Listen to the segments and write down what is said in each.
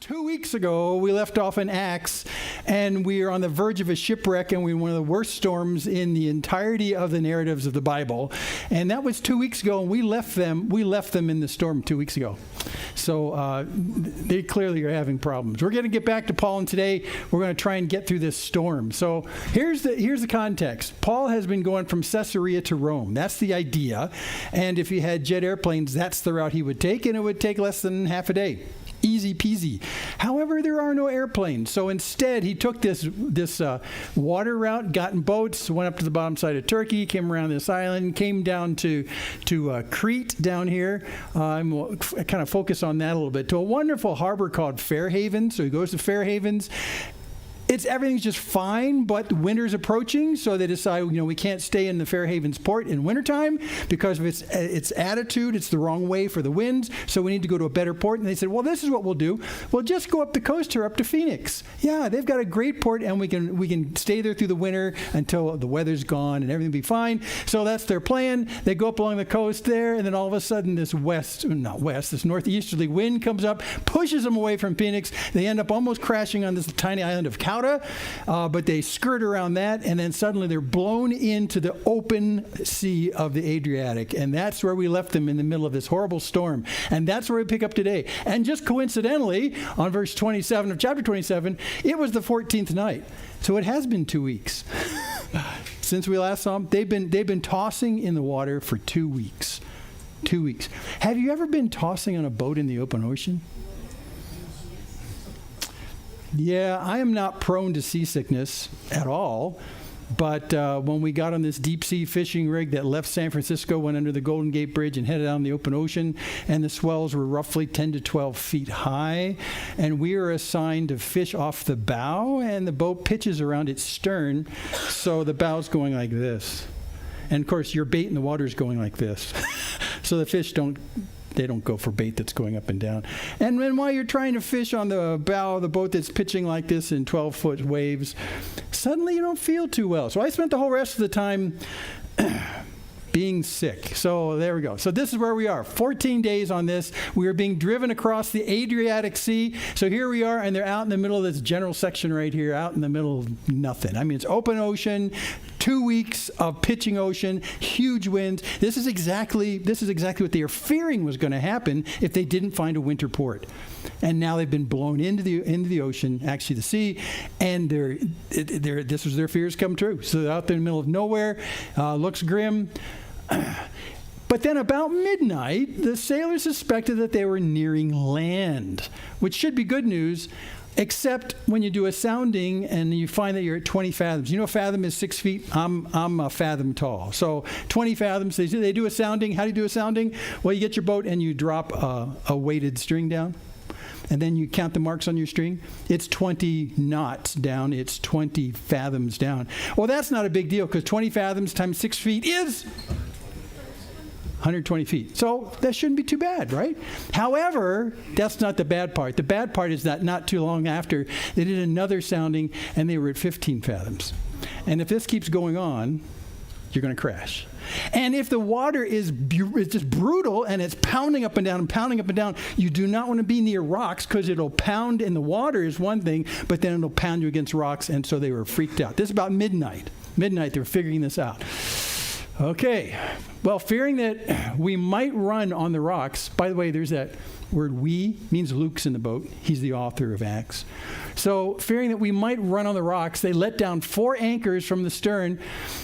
2 weeks ago, we left off in Acts, and we are on the verge of a shipwreck, and we're one of the worst storms in the entirety of the narratives of the Bible. And that was 2 weeks ago, and we left them in the storm 2 weeks ago. So they clearly are having problems. We're going to get back to Paul, and today we're going to try and get through this storm. So here's the context. Paul has been going from Caesarea to Rome. That's the idea. And if he had jet airplanes, that's the route he would take, and it would take less than half a day. Easy peasy. However, there are no airplanes. So instead, he took this water route, got in boats, went up to the bottom side of Turkey, came around this island, came down to Crete down here. I'm kind of focus on that a little bit. To a wonderful harbor called Fair Havens. So he goes to Fair Havens. Everything's just fine, but winter's approaching, so they decide, we can't stay in the Fair Havens port in wintertime because of its attitude. It's the wrong way for the winds, so we need to go to a better port. And they said, well, this is what we'll do. We'll just go up the coast here, up to Phoenix. Yeah, they've got a great port, and we can stay there through the winter until the weather's gone and everything will be fine. So that's their plan. They go up along the coast there, and then all of a sudden this this northeasterly wind comes up, pushes them away from Phoenix. They end up almost crashing on this tiny island of Cauda. But they skirt around that, and then suddenly they're blown into the open sea of the Adriatic. And that's where we left them in the middle of this horrible storm. And that's where we pick up today. And just coincidentally, on verse 27 of chapter 27, it was the 14th night. So it has been 2 weeks. Since we last saw them, they've been tossing in the water for 2 weeks. 2 weeks. Have you ever been tossing on a boat in the open ocean? Yeah, I am not prone to seasickness at all, but when we got on this deep-sea fishing rig that left San Francisco, went under the Golden Gate Bridge and headed out in the open ocean, and the swells were roughly 10 to 12 feet high, and we were assigned to fish off the bow, and the boat pitches around its stern, so the bow's going like this. And, of course, your bait in the water is going like this. So the fish don't go for bait that's going up and down. And then while you're trying to fish on the bow of the boat that's pitching like this in 12-foot waves, suddenly you don't feel too well. So I spent the whole rest of the time being sick. So there we go. So this is where we are. 14 days on this. We are being driven across the Adriatic Sea. So here we are, and they're out in the middle of this general section right here, out in the middle of nothing. I mean, it's open ocean, 2 weeks of pitching ocean, huge winds. This is exactly what they were fearing was going to happen if they didn't find a winter port. And now they've been blown into the ocean, actually the sea, and this was their fears come true. So they're out there in the middle of nowhere, looks grim. But then about midnight, the sailors suspected that they were nearing land, which should be good news, except when you do a sounding and you find that you're at 20 fathoms. You know, a fathom is 6 feet. I'm a fathom tall. So 20 fathoms, they do a sounding. How do you do a sounding? Well, you get your boat and you drop a weighted string down. And then you count the marks on your string. It's 20 knots down. It's 20 fathoms down. Well, that's not a big deal because 20 fathoms times 6 feet is 120 feet. So that shouldn't be too bad, right? However, that's not the bad part. The bad part is that not too long after, they did another sounding, and they were at 15 fathoms. And if this keeps going on, you're going to crash. And if the water is just brutal and it's pounding up and down, you do not want to be near rocks because it'll pound in the water is one thing, but then it'll pound you against rocks, and so they were freaked out. This is about midnight. Midnight, they were figuring this out. Okay. Well, fearing that we might run on the rocks, by the way, there's that word we, means Luke's in the boat. He's the author of Acts. So fearing that we might run on the rocks, they let down 4 anchors from the stern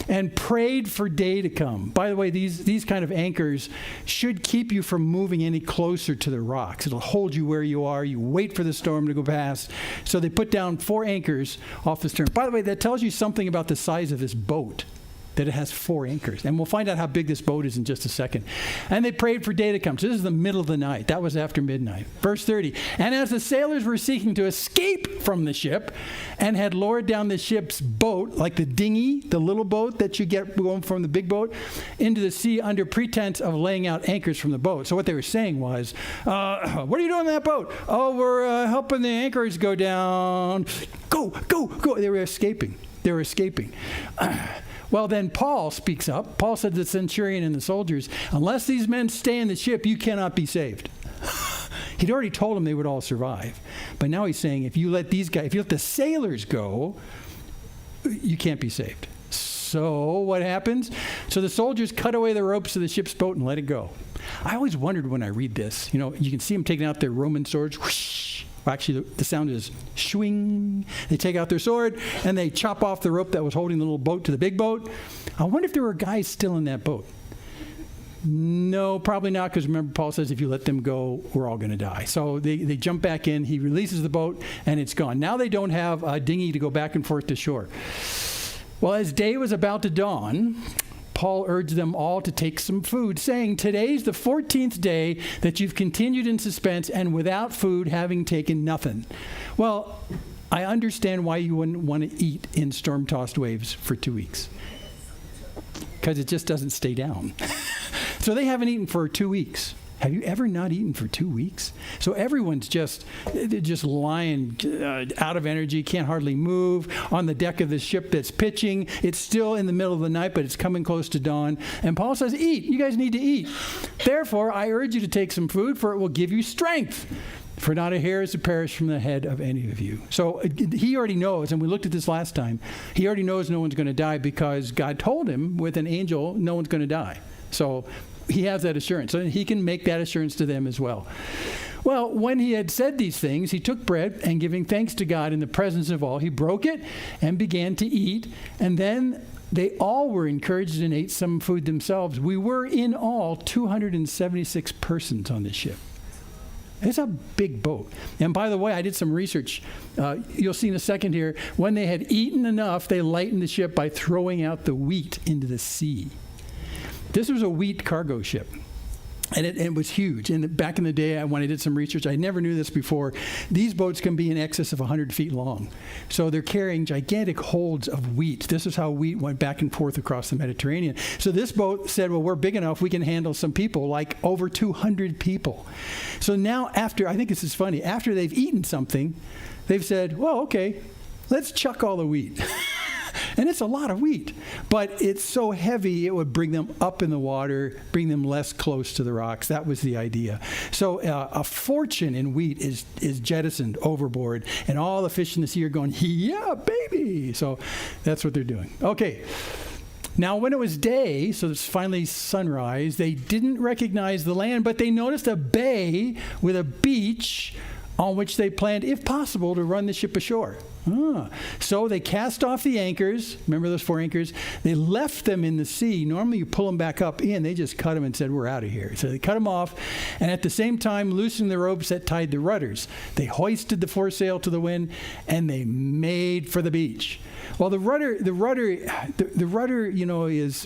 and prayed for day to come. By the way, these kind of anchors should keep you from moving any closer to the rocks. It'll hold you where you are. You wait for the storm to go past. So they put down 4 anchors off the stern. By the way, that tells you something about the size of this boat, that it has 4 anchors. And we'll find out how big this boat is in just a second. And they prayed for day to come. So this is the middle of the night. That was after midnight. Verse 30. And as the sailors were seeking to escape from the ship and had lowered down the ship's boat, like the dinghy, the little boat that you get going from the big boat, into the sea under pretense of laying out anchors from the boat. So what they were saying was, what are you doing in that boat? Oh, we're helping the anchors go down. Go, go, go. They were escaping. Well, then Paul speaks up. Paul said to the centurion and the soldiers, unless these men stay in the ship, you cannot be saved. He'd already told them they would all survive. But now he's saying, if you let the sailors go, you can't be saved. So what happens? So the soldiers cut away the ropes of the ship's boat and let it go. I always wondered when I read this, you can see them taking out their Roman swords. Whoosh. Well, actually, the sound is swing. They take out their sword and they chop off the rope that was holding the little boat to the big boat. I wonder if there were guys still in that boat. No, probably not, because remember, Paul says if you let them go, we're all going to die. So they jump back in, he releases the boat, and it's gone. Now they don't have a dinghy to go back and forth to shore. Well, as day was about to dawn, Paul urged them all to take some food, saying, today's the 14th day that you've continued in suspense and without food, having taken nothing. Well, I understand why you wouldn't want to eat in storm-tossed waves for 2 weeks. Because it just doesn't stay down. So they haven't eaten for 2 weeks. Have you ever not eaten for 2 weeks? So everyone's they're just lying out of energy, can't hardly move on the deck of the ship that's pitching. It's still in the middle of the night, but it's coming close to dawn. And Paul says, eat. You guys need to eat. Therefore, I urge you to take some food, for it will give you strength. For not a hair is to perish from the head of any of you. So he already knows, and we looked at this last time, he already knows no one's going to die because God told him with an angel no one's going to die. So he has that assurance, and he can make that assurance to them as well. Well, when he had said these things, he took bread, and giving thanks to God in the presence of all, he broke it and began to eat. And then they all were encouraged and ate some food themselves. We were in all 276 persons on this ship. It's a big boat. And by the way, I did some research. You'll see in a second here. When they had eaten enough, they lightened the ship by throwing out the wheat into the sea. This was a wheat cargo ship. And it was huge. And back in the day, when I did some research, I never knew this before. These boats can be in excess of 100 feet long. So they're carrying gigantic holds of wheat. This is how wheat went back and forth across the Mediterranean. So this boat said, well, we're big enough, we can handle some people, like over 200 people. So now after, I think this is funny, after they've eaten something, they've said, well, okay, let's chuck all the wheat. And it's a lot of wheat, but it's so heavy it would bring them up in the water, bring them less close to the rocks. That was the idea. So a fortune in wheat is jettisoned overboard, and all the fish in the sea are going, yeah, baby. So that's what they're doing. Okay. Now, when it was day, so it's finally sunrise, they didn't recognize the land, but they noticed a bay with a beach on which they planned, if possible, to run the ship ashore. So they cast off the anchors. Remember those 4 anchors? They left them in the sea. Normally you pull them back up in. They just cut them and said, we're out of here. So they cut them off, and at the same time loosened the ropes that tied the rudders. They hoisted the foresail to the wind, and they made for the beach. Well, the rudder, is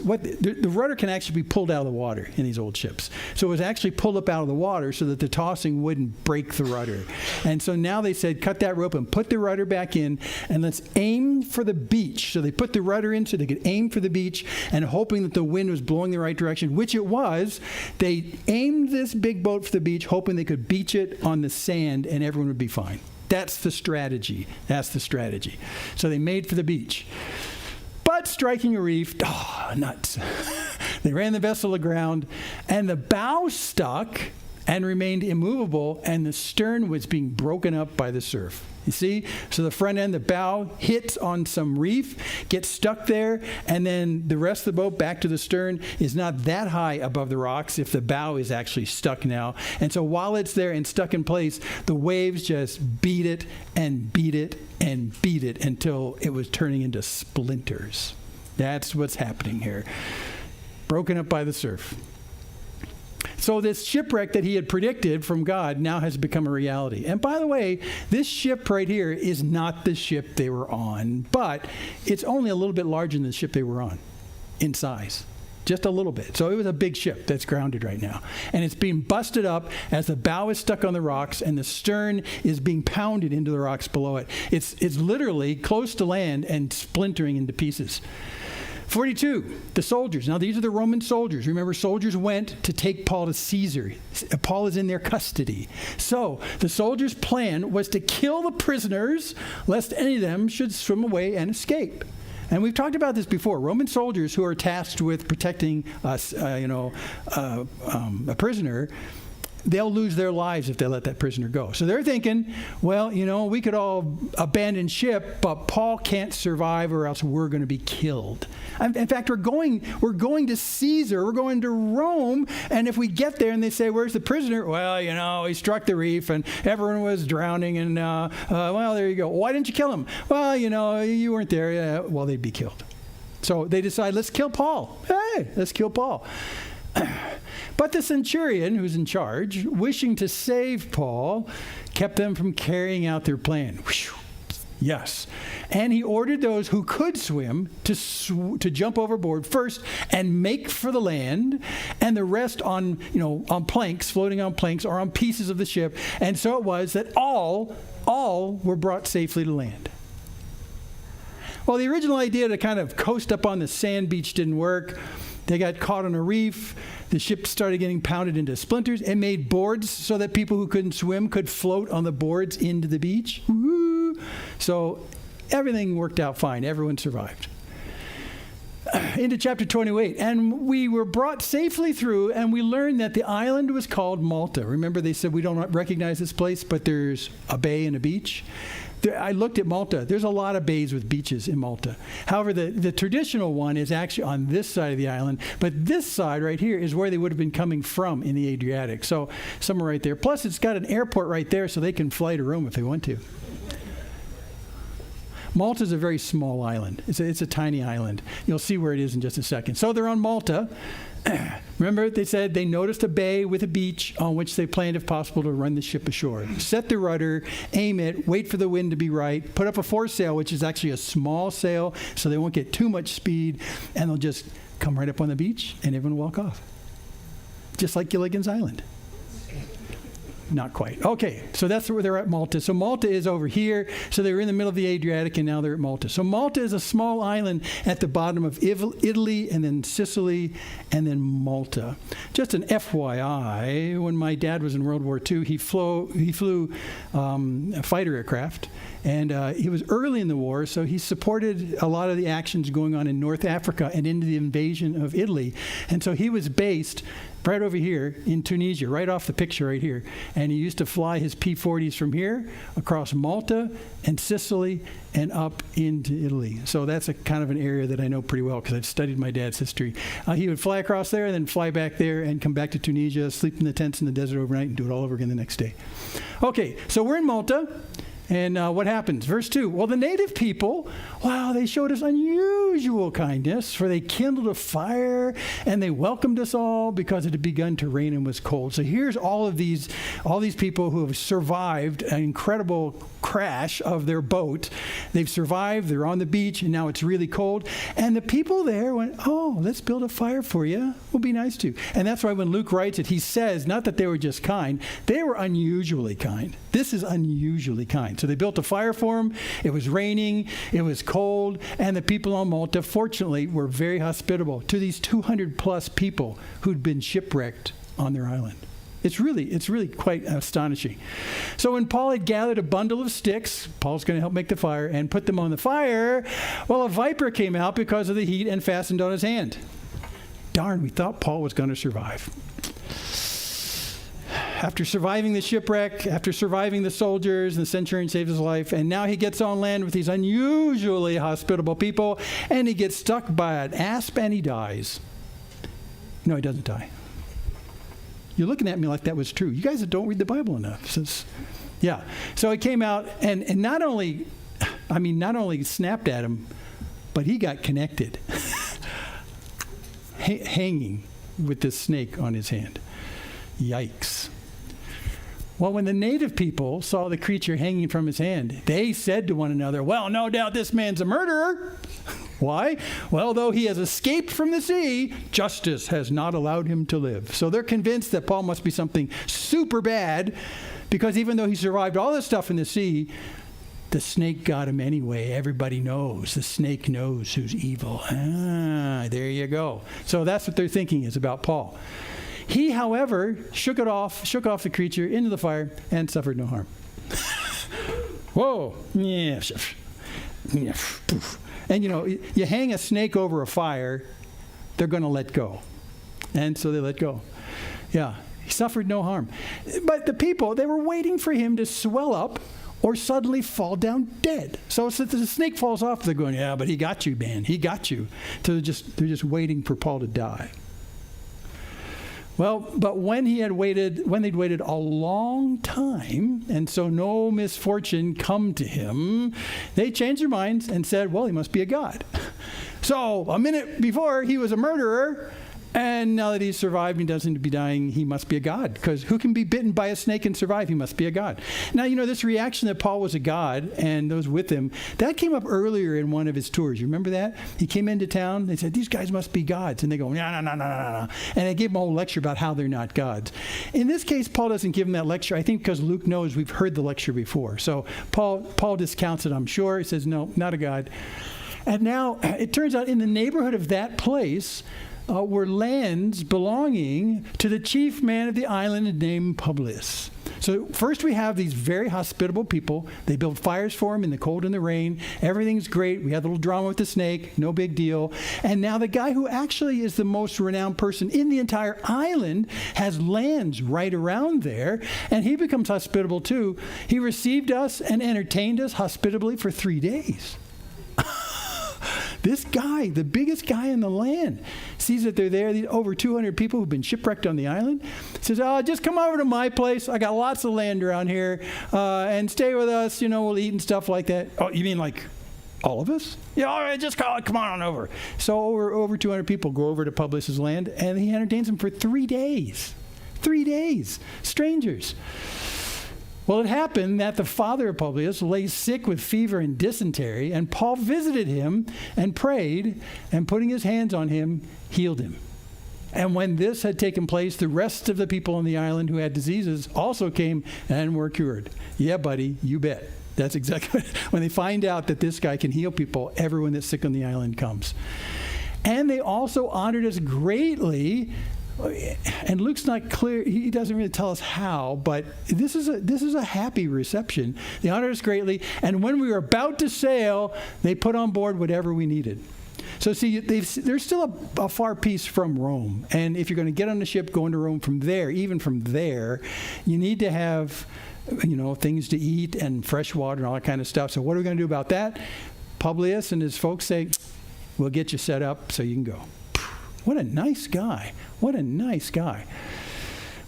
what the rudder can actually be pulled out of the water in these old ships. So it was actually pulled up out of the water so that the tossing wouldn't break the rudder. And so now they said, cut that rope and put the rudder back in, and let's aim for the beach. So they put the rudder in so they could aim for the beach, and hoping that the wind was blowing the right direction, which it was. They aimed this big boat for the beach, hoping they could beach it on the sand and everyone would be fine. That's the strategy. So they made for the beach. But striking a reef, nuts. They ran the vessel aground, and the bow stuck and remained immovable, and the stern was being broken up by the surf. You see? So the front end, the bow, hits on some reef, gets stuck there, and then the rest of the boat back to the stern is not that high above the rocks if the bow is actually stuck now. And so while it's there and stuck in place, the waves just beat it and beat it and beat it until it was turning into splinters. That's what's happening here. Broken up by the surf. So this shipwreck that he had predicted from God now has become a reality. And by the way, this ship right here is not the ship they were on, but it's only a little bit larger than the ship they were on in size. Just a little bit. So it was a big ship that's grounded right now. And it's being busted up as the bow is stuck on the rocks and the stern is being pounded into the rocks below it. It's literally close to land and splintering into pieces. 42, the soldiers. Now, these are the Roman soldiers. Remember, soldiers went to take Paul to Caesar. Paul is in their custody. So the soldiers' plan was to kill the prisoners, lest any of them should swim away and escape. And we've talked about this before. Roman soldiers who are tasked with protecting a prisoner, they'll lose their lives if they let that prisoner go. So they're thinking, well, we could all abandon ship, but Paul can't survive or else we're going to be killed. In fact, we're going to Caesar, we're going to Rome, and if we get there and they say, where's the prisoner? Well, he struck the reef and everyone was drowning and, well, there you go. Why didn't you kill him? Well, you weren't there. Yeah, well, they'd be killed. So they decide, let's kill Paul. Hey, let's kill Paul. But the centurion, who's in charge, wishing to save Paul, kept them from carrying out their plan. Whew. Yes. And he ordered those who could swim to jump overboard first and make for the land, and the rest on planks, floating on planks or on pieces of the ship. And so it was that all were brought safely to land. Well, the original idea to kind of coast up on the sand beach didn't work. They got caught on a reef. The ship started getting pounded into splinters. It made boards so that people who couldn't swim could float on the boards into the beach. Woo! So everything worked out fine. Everyone survived. Into chapter 28. And we were brought safely through, and we learned that the island was called Malta. Remember, they said we don't recognize this place, but there's a bay and a beach. I looked at Malta. There's a lot of bays with beaches in Malta. However, the traditional one is actually on this side of the island, but this side right here is where they would have been coming from in the Adriatic. So somewhere right there. Plus, it's got an airport right there, so they can fly to Rome if they want to. Malta is a very small island. It's a tiny island. You'll see where it is in just a second. So they're on Malta. Remember, they said they noticed a bay with a beach on which they planned, if possible, to run the ship ashore. Set the rudder, aim it, wait for the wind to be right, put up a foresail, which is actually a small sail, so they won't get too much speed, and they'll just come right up on the beach, and everyone will walk off. Just like Gilligan's Island. Not quite. Okay, so that's where they're at Malta. So Malta is over here. So they were in the middle of the Adriatic, and now they're at Malta. So Malta is a small island at the bottom of Italy, and then Sicily, and then Malta. Just an FYI, when my dad was in World War II, he flew a fighter aircraft, and he was early in the war, so he supported a lot of the actions going on in North Africa and into the invasion of Italy. And so he was based right over here in Tunisia, right off the picture right here. And he used to fly his P-40s from here across Malta and Sicily and up into Italy. So that's a kind of an area that I know pretty well because I've studied my dad's history. He would fly across there and then fly back there and come back to Tunisia, sleep in the tents in the desert overnight and do it all over again the next day. Okay, so we're in Malta. And what happens? Verse 2, well, the native people, wow, they showed us unusual kindness, for they kindled a fire and they welcomed us all because it had begun to rain and was cold. So here's all these people who have survived an incredible crash of their boat. They've survived, they're on the beach, and now it's really cold. And the people there went, oh, let's build a fire for you. We'll be nice to you. And that's why when Luke writes it, he says, not that they were just kind, they were unusually kind. This is unusually kind. So they built a fire for him. It was raining. It was cold. And the people on Malta, fortunately, were very hospitable to these 200 plus people who'd been shipwrecked on their island. It's really quite astonishing. So when Paul had gathered a bundle of sticks, Paul's going to help make the fire, and put them on the fire, well, a viper came out because of the heat and fastened on his hand. Darn, we thought Paul was going to survive. After surviving the shipwreck, after surviving the soldiers, and the centurion saved his life, and now he gets on land with these unusually hospitable people, and he gets stuck by an asp and he dies. No, he doesn't die. You're looking at me like that was true. You guys don't read the Bible enough. So he came out and not only snapped at him, but he got connected, hanging with this snake on his hand. Yikes. Well, when the native people saw the creature hanging from his hand, they said to one another, well, no doubt this man's a murderer. Why? Well, though he has escaped from the sea, justice has not allowed him to live. So they're convinced that Paul must be something super bad, because even though he survived all this stuff in the sea, the snake got him anyway. Everybody knows. The snake knows who's evil. There you go. So that's what they're thinking is about Paul. He, however, shook off the creature into the fire and suffered no harm. Whoa. Yeah. And you hang a snake over a fire, they're going to let go. And so they let go. Yeah. He suffered no harm. But the people, they were waiting for him to swell up or suddenly fall down dead. So if the snake falls off, they're going, yeah, but he got you, man. He got you. So they're just waiting for Paul to die. Well, but when they'd waited a long time, and so no misfortune come to him, they changed their minds and said, well, he must be a god. So a minute before, he was a murderer, and now that he's survived and doesn't seem to be dying, he must be a god. Because who can be bitten by a snake and survive? He must be a god. Now, this reaction that Paul was a god and those with him, that came up earlier in one of his tours. You remember that? He came into town. They said, these guys must be gods. And they go, no. And they gave him a whole lecture about how they're not gods. In this case, Paul doesn't give him that lecture, I think because Luke knows we've heard the lecture before. So Paul discounts it, I'm sure. He says, no, not a god. And now, it turns out in the neighborhood of that place, were lands belonging to the chief man of the island named Publius. So first we have these very hospitable people. They build fires for him in the cold and the rain. Everything's great. We had a little drama with the snake. No big deal. And now the guy who actually is the most renowned person in the entire island has lands right around there. And he becomes hospitable too. He received us and entertained us hospitably for 3 days. This guy, the biggest guy in the land, sees that they're there, these over 200 people who've been shipwrecked on the island, says, just come over to my place. I got lots of land around here, and stay with us. We'll eat and stuff like that. Oh, you mean like all of us? Yeah, all right, just come on over. So over 200 people go over to Publius' land, and he entertains them for 3 days. 3 days. Strangers. Well, it happened that the father of Publius lay sick with fever and dysentery, and Paul visited him and prayed, and putting his hands on him, healed him. And when this had taken place, the rest of the people on the island who had diseases also came and were cured. Yeah, buddy, you bet. That's exactly when they find out that this guy can heal people, everyone that's sick on the island comes. And they also honored us greatly. And Luke's not clear, he doesn't really tell us how, but this is a happy reception. They honored us greatly, and when we were about to sail, they put on board whatever we needed. So see, there's still a far piece from Rome, and if you're going to get on the ship going to Rome from there, even from there, you need to have things to eat and fresh water and all that kind of stuff. So what are we going to do about that? Publius and his folks say, we'll get you set up so you can go. What a nice guy. What a nice guy.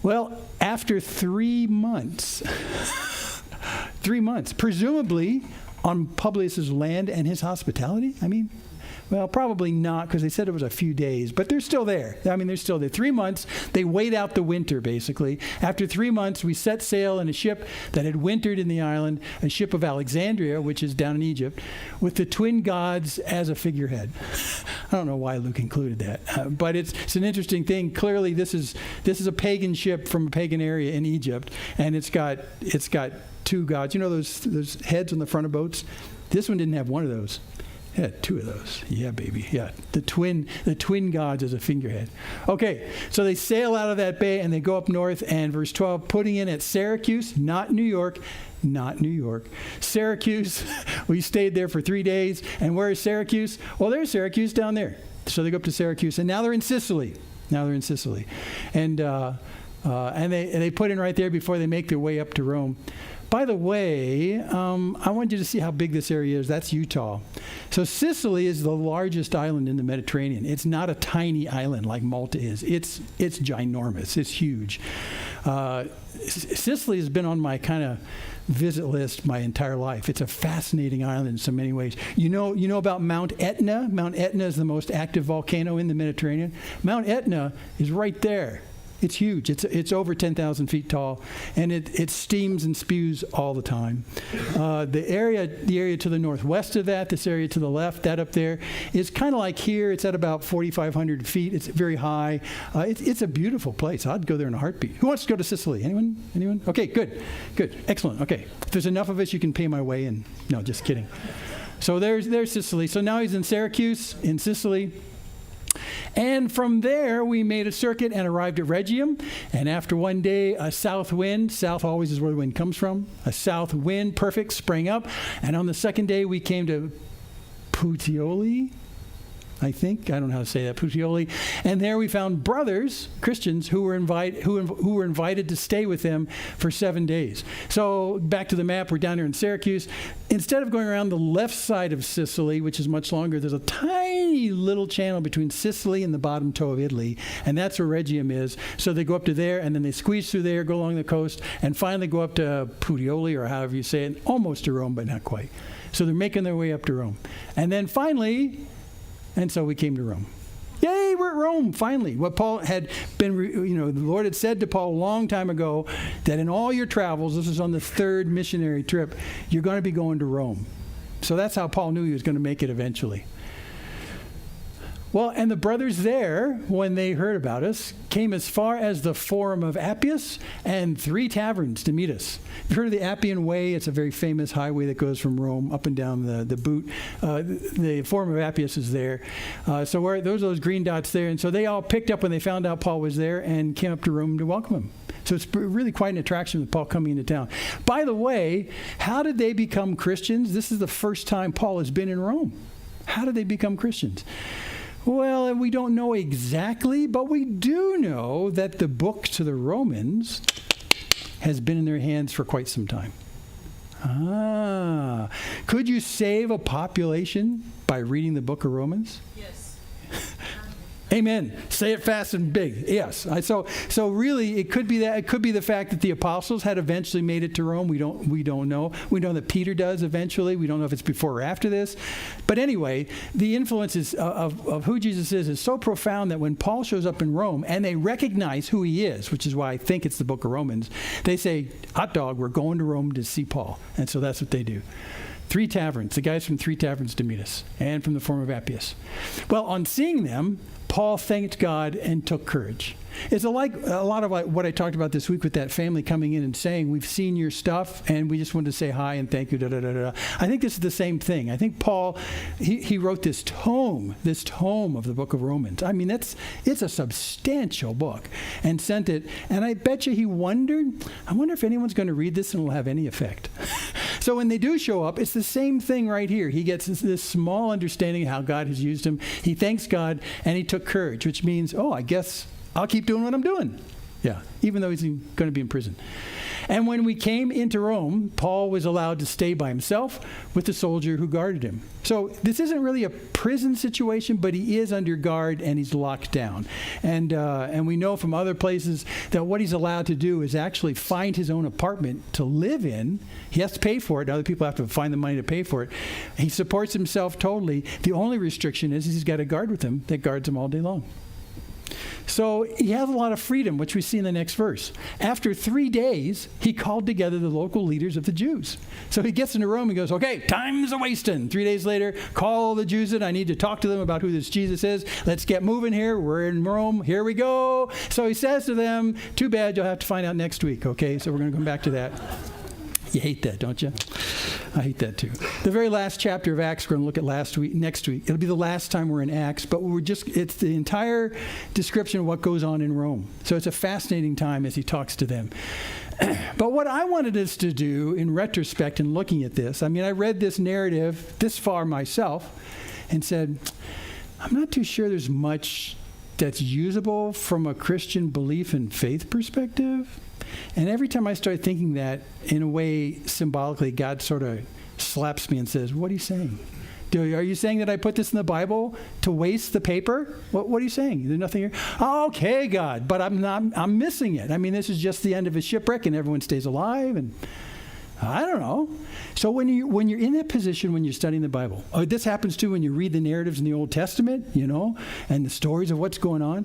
Well, after 3 months, 3 months, presumably on Publius' land and his hospitality, well, probably not, because they said it was a few days, but they're still there. They're still there. 3 months, they wait out the winter, basically. After 3 months, we set sail in a ship that had wintered in the island, a ship of Alexandria, which is down in Egypt, with the twin gods as a figurehead. I don't know why Luke included that, but it's an interesting thing. Clearly, this is a pagan ship from a pagan area in Egypt, and it's got 2 gods. Those heads on the front of boats? This one didn't have one of those. It had 2 of those. Yeah, baby. Yeah, the twin gods as a figurehead. Okay, so they sail out of that bay and they go up north. And verse 12, putting in at Syracuse, not New York. Syracuse. We stayed there for 3 days. And where is Syracuse? Well, there's Syracuse down there. So they go up to Syracuse, and now they're in Sicily. And they put in right there before they make their way up to Rome. By the way, I want you to see how big this area is. That's Utah. So Sicily is the largest island in the Mediterranean. It's not a tiny island like Malta is. It's ginormous. It's huge. Sicily has been on my kind of visit list my entire life. It's a fascinating island in so many ways. You know about Mount Etna? Mount Etna is the most active volcano in the Mediterranean. Mount Etna is right there. It's huge. It's over 10,000 feet tall, and it steams and spews all the time. The area to the northwest of that, this area to the left, that up there, is kind of like here. It's at about 4,500 feet. It's very high. It's a beautiful place. I'd go there in a heartbeat. Who wants to go to Sicily? Anyone? Okay, good. Excellent. Okay. If there's enough of us, you can pay my way in. No, just kidding. So there's Sicily. So now he's in Syracuse, in Sicily. And from there, we made a circuit and arrived at Rhegium. And after 1 day, a south wind, south always is where the wind comes from, a south wind, perfect, sprang up. And on the second day, we came to Puteoli. I think. I don't know how to say that, Puteoli. And there we found brothers, Christians, who were invited to stay with them for 7 days. So back to the map, we're down here in Syracuse. Instead of going around the left side of Sicily, which is much longer, there's a tiny little channel between Sicily and the bottom toe of Italy, and that's where Rhegium is. So they go up to there, and then they squeeze through there, go along the coast, and finally go up to Puteoli, or however you say it, almost to Rome, but not quite. So they're making their way up to Rome. And then finally, and so we came to Rome. Yay, we're at Rome, finally. What Paul had been, the Lord had said to Paul a long time ago that in all your travels, this is on the third missionary trip, you're going to be going to Rome. So that's how Paul knew he was going to make it eventually. Well, and the brothers there, when they heard about us, came as far as the Forum of Appius and 3 taverns to meet us. You've heard of the Appian Way? It's a very famous highway that goes from Rome up and down the boot. The Forum of Appius is there. So those are those green dots there. And so they all picked up when they found out Paul was there and came up to Rome to welcome him. So it's really quite an attraction with Paul coming into town. By the way, how did they become Christians? This is the first time Paul has been in Rome. How did they become Christians? Well, we don't know exactly, but we do know that the book to the Romans has been in their hands for quite some time. Could you save a population by reading the book of Romans? Yes. Amen. Say it fast and big. Yes. So really, it could be that. It could be the fact that the apostles had eventually made it to Rome. We don't know. We know that Peter does eventually. We don't know if it's before or after this. But anyway, the influences of who Jesus is so profound that when Paul shows up in Rome and they recognize who he is, which is why I think it's the book of Romans, they say, hot dog, we're going to Rome to see Paul. And so that's what they do. 3 taverns, the guys from 3 taverns to meet us, and from the Forum of Appius. Well, on seeing them, Paul thanked God and took courage. It's a lot of what I talked about this week with that family coming in and saying, we've seen your stuff, and we just wanted to say hi and thank you, I think this is the same thing. I think Paul, he wrote this tome of the book of Romans. I mean, it's a substantial book, and sent it. And I bet you he wondered, I wonder if anyone's going to read this and it will have any effect. So when they do show up, it's the same thing right here. He gets this small understanding of how God has used him. He thanks God, and he took courage, which means, I guess I'll keep doing what I'm doing. Yeah, even though he's going to be in prison. And when we came into Rome, Paul was allowed to stay by himself with the soldier who guarded him. So this isn't really a prison situation, but he is under guard and he's locked down. And we know from other places that what he's allowed to do is actually find his own apartment to live in. He has to pay for it. Other people have to find the money to pay for it. He supports himself totally. The only restriction is he's got a guard with him that guards him all day long. So he has a lot of freedom, which we see in the next verse. After 3 days, he called together the local leaders of the Jews. So he gets into Rome and goes, okay, time's a-wasting. 3 days later, call the Jews in. I need to talk to them about who this Jesus is. Let's get moving here. We're in Rome. Here we go. So he says to them, too bad, you'll have to find out next week. Okay, so we're going to come back to that. You hate that, don't you? I hate that too. The very last chapter of Acts, we're going to look at next week. It'll be the last time we're in Acts, but it's the entire description of what goes on in Rome. So it's a fascinating time as he talks to them. But what I wanted us to do in retrospect and looking at this, I read this narrative this far myself and said, I'm not too sure there's much that's usable from a Christian belief and faith perspective. And every time I start thinking that, in a way, symbolically, God sort of slaps me and says, what are you saying? Are you saying that I put this in the Bible to waste the paper? What are you saying? There's nothing here? Okay, God, but I'm missing it. This is just the end of a shipwreck and everyone stays alive, and I don't know. So when you're in that position when you're studying the Bible, this happens too when you read the narratives in the Old Testament, and the stories of what's going on,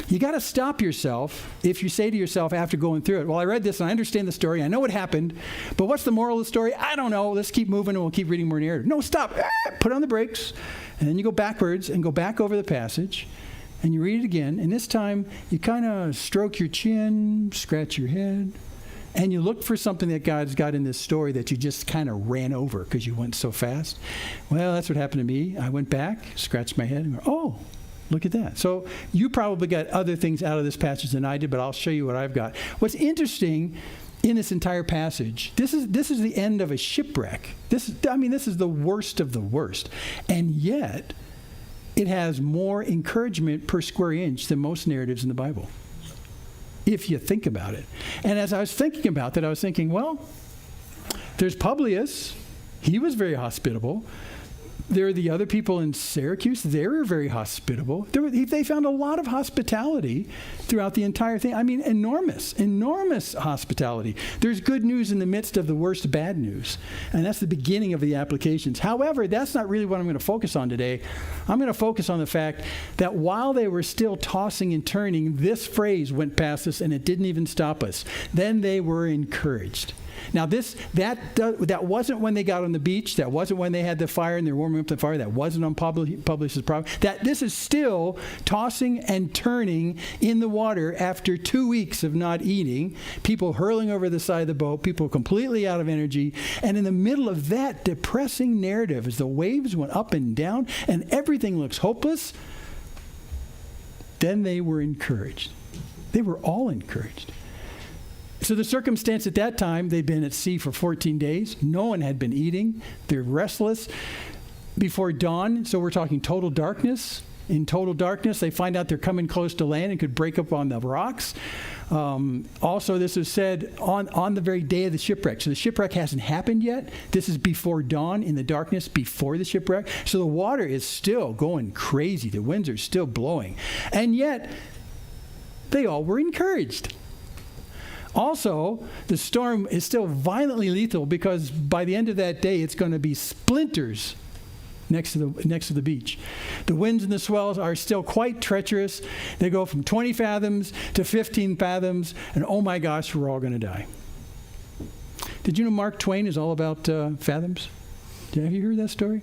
you got to stop yourself if you say to yourself after going through it, well, I read this and I understand the story, I know what happened, but what's the moral of the story? I don't know. Let's keep moving and we'll keep reading more narrative. No, stop. Put on the brakes, and then you go backwards and go back over the passage, and you read it again, and this time you kind of stroke your chin, scratch your head, and you look for something that God's got in this story that you just kind of ran over because you went so fast. Well, that's what happened to me. I went back, scratched my head, and went, oh, look at that. So you probably got other things out of this passage than I did, but I'll show you what I've got. What's interesting in this entire passage, this is the end of a shipwreck. This is the worst of the worst. And yet, it has more encouragement per square inch than most narratives in the Bible, if you think about it. And as I was thinking about that, I was thinking, well, there's Publius. He was very hospitable. There are the other people in Syracuse. They were very hospitable. They found a lot of hospitality throughout the entire thing. I mean, enormous hospitality. There's good news in the midst of the worst bad news. And that's the beginning of the applications. However, that's not really what I'm going to focus on today. I'm going to focus on the fact that while they were still tossing and turning, this phrase went past us and it didn't even stop us. Then they were encouraged. Now, that wasn't when they got on the beach. That wasn't when they had the fire and they're warming up the fire. That wasn't on Publius' property. This is still tossing and turning in the water after 2 weeks of not eating, people hurling over the side of the boat, people completely out of energy. And in the middle of that depressing narrative, as the waves went up and down and everything looks hopeless, then they were encouraged. They were all encouraged. So the circumstance at that time, they'd been at sea for 14 days. No one had been eating. They're restless. Before dawn, so we're talking total darkness. In total darkness, they find out they're coming close to land and could break up on the rocks. Also, this was said on the very day of the shipwreck. So the shipwreck hasn't happened yet. This is before dawn, in the darkness, before the shipwreck. So the water is still going crazy. The winds are still blowing. And yet, they all were encouraged. Also, the storm is still violently lethal because by the end of that day, it's going to be splinters next to the beach. The winds and the swells are still quite treacherous. They go from 20 fathoms to 15 fathoms, and oh my gosh, we're all going to die. Did you know Mark Twain is all about fathoms? Have you heard that story?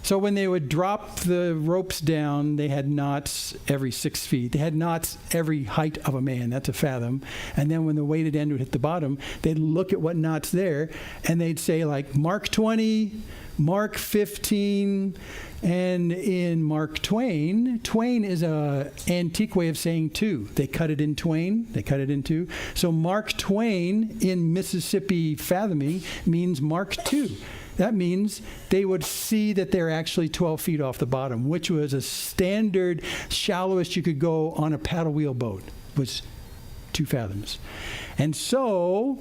So when they would drop the ropes down, they had knots every 6 feet. They had knots every height of a man. That's a fathom. And then when the weighted end would hit the bottom, they'd look at what knot's there, and they'd say like Mark 20, Mark 15, and in Mark Twain, twain is an antique way of saying two. They cut it in twain. They cut it in two. So Mark Twain in Mississippi fathoming means Mark 2. That means they would see that they're actually 12 feet off the bottom, which was a standard shallowest you could go on a paddle wheel boat, was 2 fathoms. And so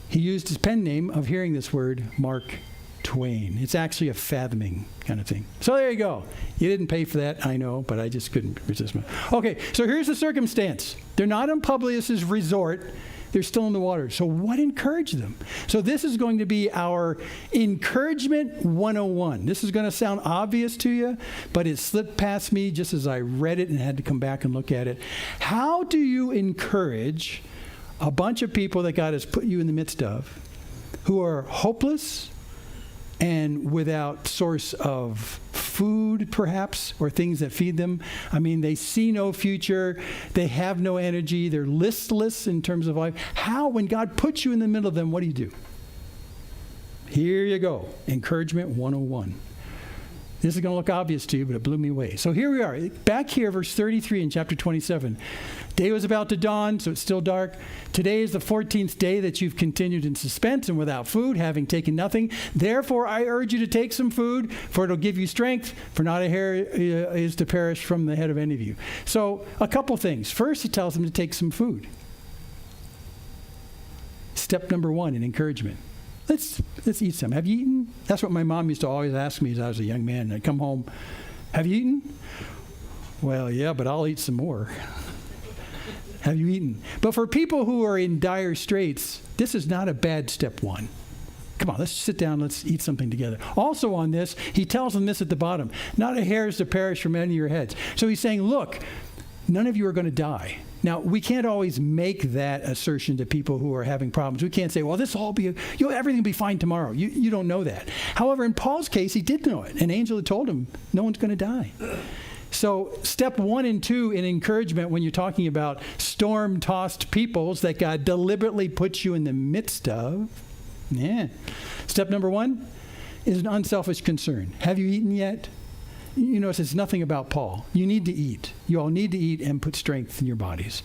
he used his pen name of hearing this word, Mark Twain. It's actually a fathoming kind of thing. So there you go. You didn't pay for that, I know, but I just couldn't resist. Okay, so here's the circumstance. They're not on Publius's resort. They're still in the water. So what encouraged them? So this is going to be our encouragement 101. This is going to sound obvious to you, but it slipped past me just as I read it and had to come back and look at it. How do you encourage a bunch of people that God has put you in the midst of who are hopeless and without source of food, perhaps, or things that feed them? I mean, they see no future. They have no energy. They're listless in terms of life. How, when God puts you in the middle of them, what do? Here you go. Encouragement 101. This is going to look obvious to you, but it blew me away. So here we are. Back here, verse 33 in chapter 27. Day was about to dawn, so it's still dark. Today is the 14th day that you've continued in suspense and without food, having taken nothing. Therefore, I urge you to take some food, for it'll give you strength, for not a hair is to perish from the head of any of you. So a couple things. First, he tells them to take some food. Step number 1 in encouragement. Let's eat some. Have you eaten? That's what my mom used to always ask me as I was a young man. I'd come home, have you eaten? Well, yeah, but I'll eat some more. Have you eaten? But for people who are in dire straits, this is not a bad step 1. Come on, let's sit down, let's eat something together. Also on this, he tells them this at the bottom. Not a hair is to perish from any of your heads. So he's saying, look, none of you are going to die. Now, we can't always make that assertion to people who are having problems. We can't say, well, this will all be, everything will be fine tomorrow. You don't know that. However, in Paul's case, he did know it. An angel had told him, no one's going to die. So step 1 and 2 in encouragement when you're talking about storm-tossed peoples that God deliberately puts you in the midst of. Yeah. Step number 1 is an unselfish concern. Have you eaten yet? You notice it's nothing about Paul. You need to eat. You all need to eat and put strength in your bodies.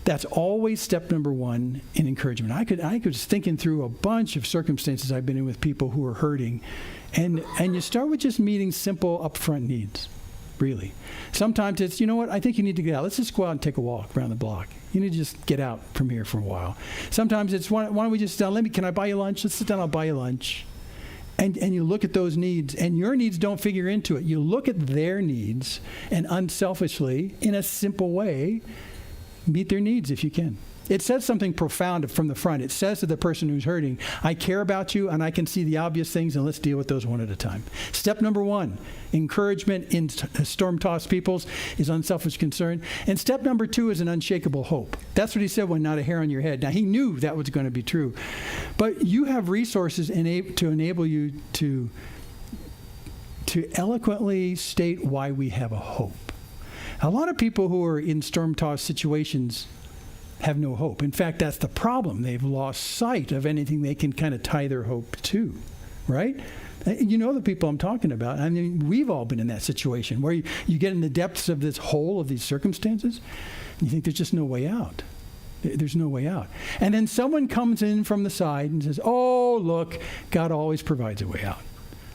That's always step number one in encouragement. I was thinking through a bunch of circumstances I've been in with people who are hurting, and you start with just meeting simple upfront needs, really. Sometimes it's, you know what, I think you need to get out. Let's just go out and take a walk around the block. You need to just get out from here for a while. Sometimes it's, why don't we just sit down, can I buy you lunch? Let's sit down, I'll buy you lunch. And you look at those needs, and your needs don't figure into it. You look at their needs, and unselfishly, in a simple way, meet their needs if you can. It says something profound from the front. It says to the person who's hurting, I care about you, and I can see the obvious things, and let's deal with those one at a time. Step number one, encouragement in storm-tossed peoples is unselfish concern. And step number two is an unshakable hope. That's what he said when not a hair on your head. Now, he knew that was going to be true. But you have resources to enable you to eloquently state why we have a hope. A lot of people who are in storm-tossed situations have no hope. In fact, that's the problem. They've lost sight of anything they can kind of tie their hope to, right? You know the people I'm talking about. I mean, we've all been in that situation where you get in the depths of this hole of these circumstances, and you think there's just no way out. There's no way out. And then someone comes in from the side and says, oh, look, God always provides a way out.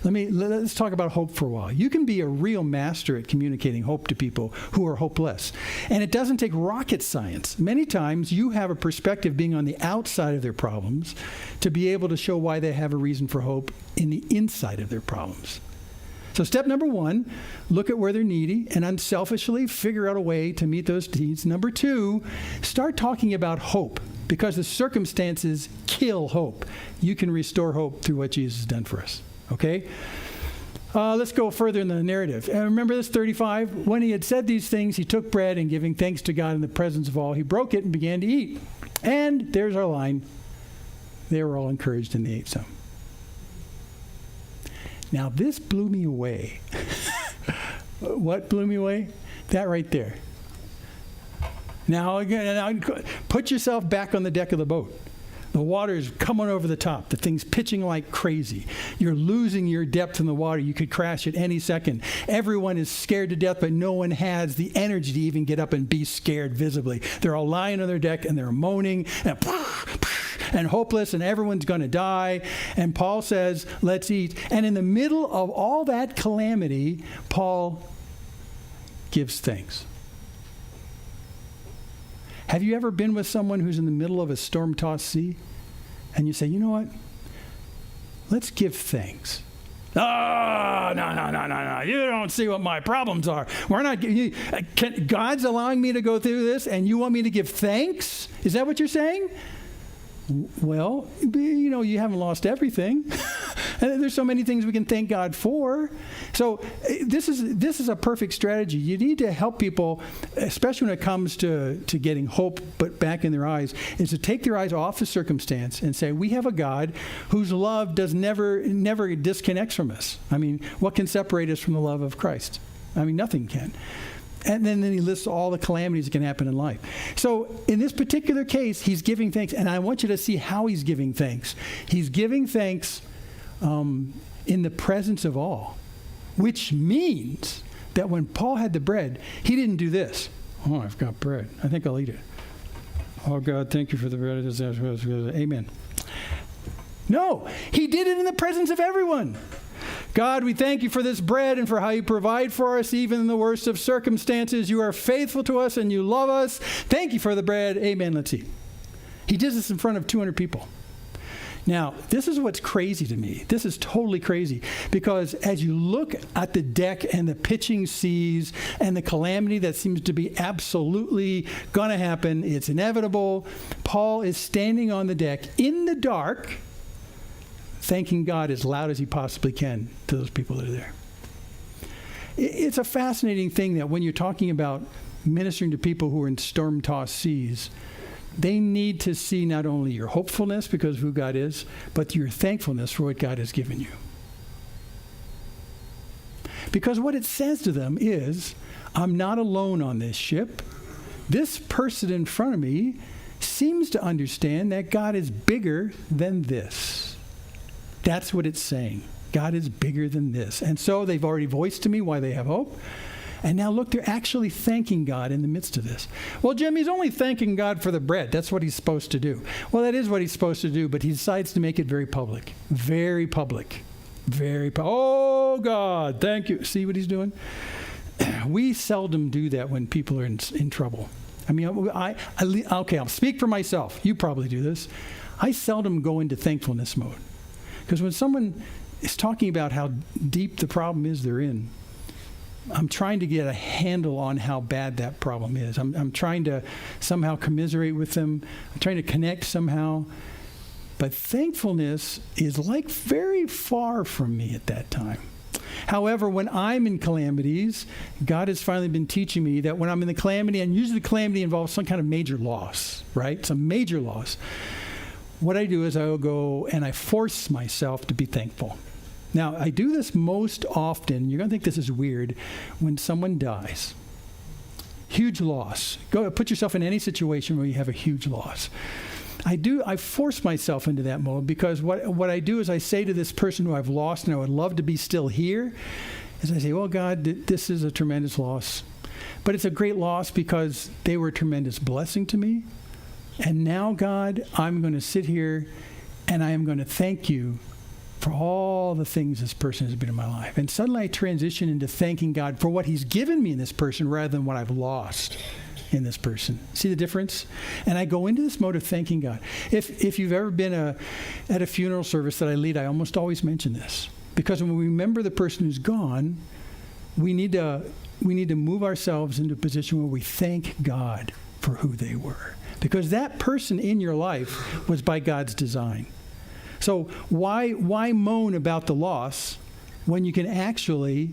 Let's talk about hope for a while. You can be a real master at communicating hope to people who are hopeless. And it doesn't take rocket science. Many times you have a perspective being on the outside of their problems to be able to show why they have a reason for hope in the inside of their problems. So step number one, look at where they're needy and unselfishly figure out a way to meet those needs. Number two, start talking about hope, because the circumstances kill hope. You can restore hope through what Jesus has done for us. Okay? Let's go further in the narrative. Remember this, 35? When he had said these things, he took bread and giving thanks to God in the presence of all, he broke it and began to eat. And there's our line. They were all encouraged and they ate some. Now, this blew me away. What blew me away? That right there. Now, again, put yourself back on the deck of the boat. The water is coming over the top. The thing's pitching like crazy. You're losing your depth in the water. You could crash at any second. Everyone is scared to death, but no one has the energy to even get up and be scared visibly. They're all lying on their deck, and they're moaning, and hopeless, and everyone's going to die. And Paul says, let's eat. And in the middle of all that calamity, Paul gives thanks. Have you ever been with someone who's in the middle of a storm-tossed sea? And you say, you know what? Let's give thanks. Oh, no. You don't see what my problems are. God's allowing me to go through this, and you want me to give thanks? Is that what you're saying? Well, you haven't lost everything. And there's so many things we can thank God for. So this is a perfect strategy. You need to help people, especially when it comes to getting hope but back in their eyes, is to take their eyes off the circumstance and say, we have a God whose love never disconnects from us. I mean, what can separate us from the love of Christ? I mean, nothing can. And then he lists all the calamities that can happen in life. So in this particular case, he's giving thanks. And I want you to see how he's giving thanks. He's giving thanks in the presence of all, which means that when Paul had the bread, he didn't do this. Oh, I've got bread. I think I'll eat it. Oh, God, thank you for the bread. Amen. No, he did it in the presence of everyone. God, we thank you for this bread and for how you provide for us even in the worst of circumstances. You are faithful to us and you love us. Thank you for the bread. Amen. Let's eat. He did this in front of 200 people. Now, this is what's crazy to me. This is totally crazy because as you look at the deck and the pitching seas and the calamity that seems to be absolutely going to happen, it's inevitable. Paul is standing on the deck in the dark, thanking God as loud as he possibly can to those people that are there. It's a fascinating thing that when you're talking about ministering to people who are in storm-tossed seas, they need to see not only your hopefulness because of who God is, but your thankfulness for what God has given you. Because what it says to them is, I'm not alone on this ship. This person in front of me seems to understand that God is bigger than this. That's what it's saying. God is bigger than this. And so they've already voiced to me why they have hope. And now look, they're actually thanking God in the midst of this. Well, Jim, he's only thanking God for the bread. That's what he's supposed to do. Well, that is what he's supposed to do, but he decides to make it very public. Very public. Oh, God, thank you. See what he's doing? We seldom do that when people are in trouble. I mean, okay, I'll speak for myself. You probably do this. I seldom go into thankfulness mode. Because when someone is talking about how deep the problem is they're in, I'm trying to get a handle on how bad that problem is. I'm trying to somehow commiserate with them. I'm trying to connect somehow. But thankfulness is like very far from me at that time. However, when I'm in calamities, God has finally been teaching me that when I'm in the calamity, and usually the calamity involves some kind of major loss, right? Some major loss. What I do is I will go and I force myself to be thankful. Now, I do this most often, you're going to think this is weird, when someone dies. Huge loss. Go put yourself in any situation where you have a huge loss. I force myself into that mode because what I do is I say to this person who I've lost and I would love to be still here, is I say, well, God, this is a tremendous loss. But it's a great loss because they were a tremendous blessing to me. And now, God, I'm going to sit here and I am going to thank you for all the things this person has been in my life. And suddenly I transition into thanking God for what he's given me in this person rather than what I've lost in this person. See the difference? And I go into this mode of thanking God. If you've ever been at a funeral service that I lead, I almost always mention this. Because when we remember the person who's gone, we need to move ourselves into a position where we thank God for who they were. Because that person in your life was by God's design. So why moan about the loss when you can actually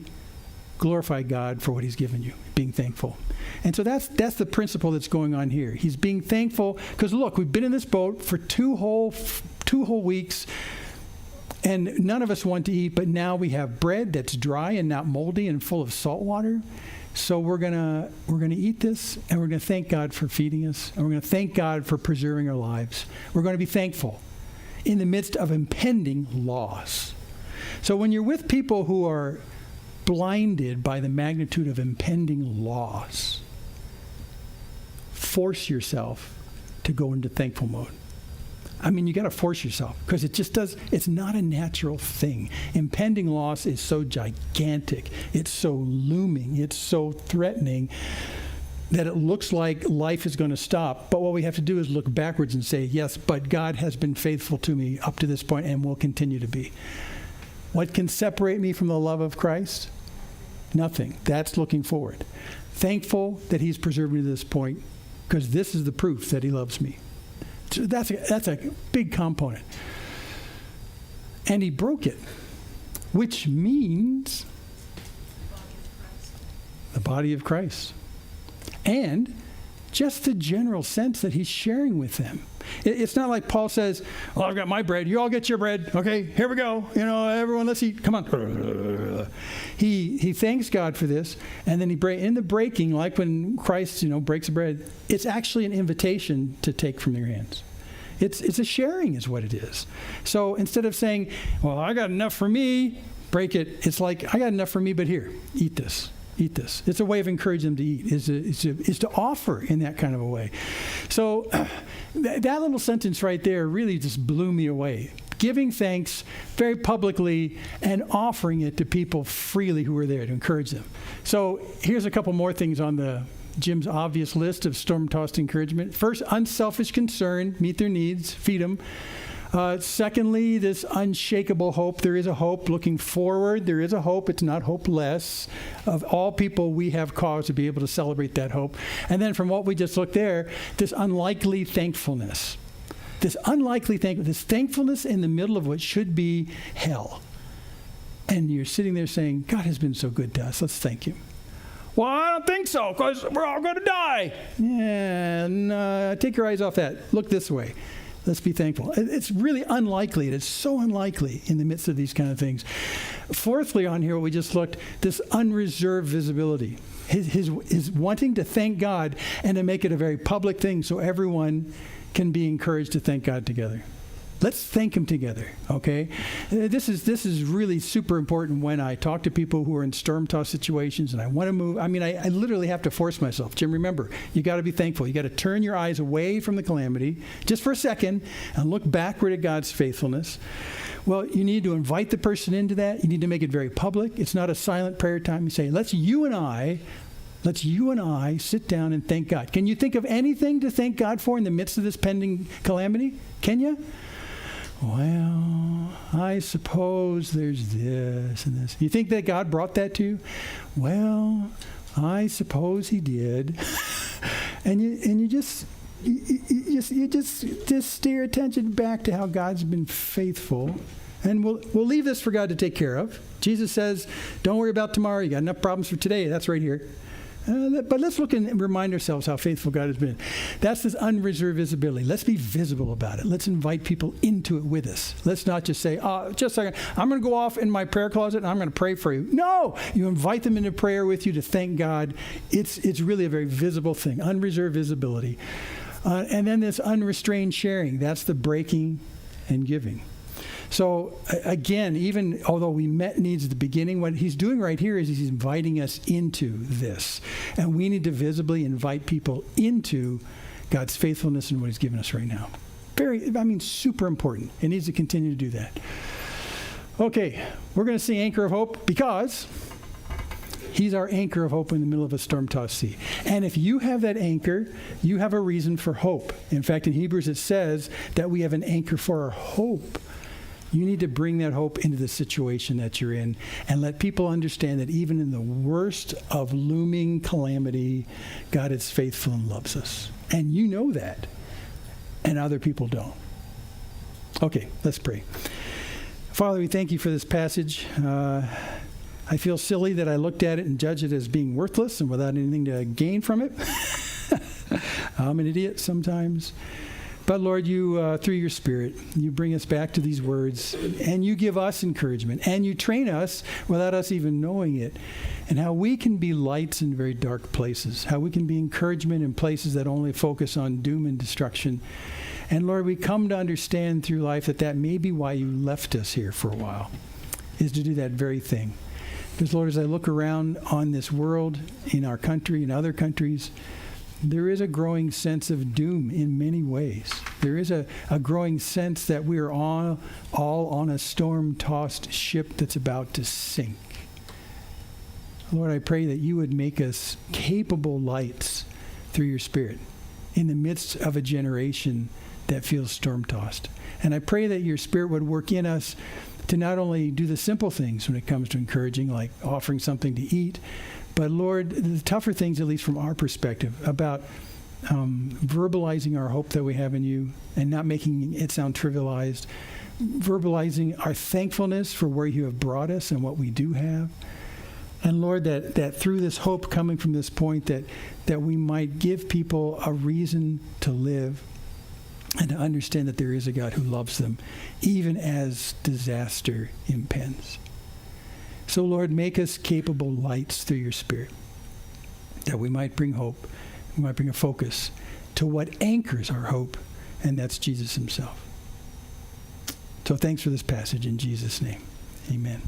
glorify God for what he's given you, being thankful? And so that's the principle that's going on here. He's being thankful because, look, we've been in this boat for two whole weeks, and none of us want to eat, but now we have bread that's dry and not moldy and full of salt water. So we're gonna eat this, and we're going to thank God for feeding us, and we're going to thank God for preserving our lives. We're going to be thankful in the midst of impending loss. So when you're with people who are blinded by the magnitude of impending loss, force yourself to go into thankful mode. I mean, you got to force yourself because it's not a natural thing. Impending loss is so gigantic. It's so looming. It's so threatening that it looks like life is going to stop. But what we have to do is look backwards and say, yes, but God has been faithful to me up to this point and will continue to be. What can separate me from the love of Christ? Nothing. That's looking forward. Thankful that he's preserved me to this point because this is the proof that he loves me. So that's a big component. And he broke it, which means the body of Christ. And just the general sense that he's sharing with them. It's not like Paul says, well, I've got my bread. You all get your bread. Okay, here we go. Everyone, let's eat. Come on. He thanks God for this. And then in the breaking, like when Christ, breaks the bread, it's actually an invitation to take from their hands. It's a sharing is what it is. So instead of saying, well, I got enough for me, break it. It's like, I got enough for me, but here, eat this. Eat this. It's a way of encouraging them to eat, is to offer in that kind of a way. So that little sentence right there really just blew me away. Giving thanks very publicly and offering it to people freely who were there to encourage them. So here's a couple more things on Jim's obvious list of storm-tossed encouragement. First, unselfish concern, meet their needs, feed them. Secondly, this unshakable hope. There is a hope looking forward. There is a hope. It's not hopeless. Of all people, we have cause to be able to celebrate that hope. And then from what we just looked there, this unlikely thankfulness. This thankfulness in the middle of what should be hell. And you're sitting there saying, God has been so good to us. Let's thank him. Well, I don't think so, because we're all going to die. Yeah, no, take your eyes off that. Look this way. Let's be thankful. It's really unlikely. It is so unlikely in the midst of these kind of things. Fourthly, on here, we just looked, this unreserved visibility. His wanting to thank God and to make it a very public thing so everyone can be encouraged to thank God together. Let's thank him together, okay? This is really super important when I talk to people who are in storm-tossed situations and I want to move. I mean, I literally have to force myself. Jim, remember, you got to be thankful. You got to turn your eyes away from the calamity just for a second and look backward at God's faithfulness. Well, you need to invite the person into that. You need to make it very public. It's not a silent prayer time. You say, let's you and I sit down and thank God. Can you think of anything to thank God for in the midst of this pending calamity? Can you? Well, I suppose there's this and this. You think that God brought that to you? Well, I suppose he did. and you just steer your attention back to how God's been faithful. And we'll leave this for God to take care of. Jesus says, don't worry about tomorrow. You got enough problems for today. That's right here. But let's look and remind ourselves how faithful God has been. That's this unreserved visibility. Let's be visible about it. Let's invite people into it with us. Let's not just say, just a second, I'm going to go off in my prayer closet and I'm going to pray for you. No! You invite them into prayer with you to thank God. It's really a very visible thing, unreserved visibility. And then this unrestrained sharing. That's the breaking and giving. So again, even although we met needs at the beginning, what he's doing right here is he's inviting us into this. And we need to visibly invite people into God's faithfulness and what he's given us right now. Super important. It needs to continue to do that. Okay, we're going to sing Anchor of Hope because he's our anchor of hope in the middle of a storm-tossed sea. And if you have that anchor, you have a reason for hope. In fact, in Hebrews it says that we have an anchor for our hope. You need to bring that hope into the situation that you're in and let people understand that even in the worst of looming calamity, God is faithful and loves us. And you know that, and other people don't. Okay, let's pray. Father, we thank you for this passage. I feel silly that I looked at it and judged it as being worthless and without anything to gain from it. I'm an idiot sometimes. But Lord, you, through your Spirit, you bring us back to these words, and you give us encouragement, and you train us without us even knowing it, and how we can be lights in very dark places, how we can be encouragement in places that only focus on doom and destruction. And Lord, we come to understand through life that may be why you left us here for a while, is to do that very thing. Because Lord, as I look around on this world, in our country, in other countries, there is a growing sense of doom in many ways. There is a growing sense that we are all on a storm-tossed ship that's about to sink. Lord, I pray that you would make us capable lights through your Spirit in the midst of a generation that feels storm-tossed. And I pray that your Spirit would work in us to not only do the simple things when it comes to encouraging, like offering something to eat, but Lord, the tougher things, at least from our perspective, about verbalizing our hope that we have in you and not making it sound trivialized, verbalizing our thankfulness for where you have brought us and what we do have. And Lord, that through this hope coming from this point, that we might give people a reason to live and to understand that there is a God who loves them, even as disaster impends. So, Lord, make us capable lights through your Spirit, that we might bring hope, we might bring a focus to what anchors our hope, and that's Jesus himself. So thanks for this passage in Jesus' name. Amen.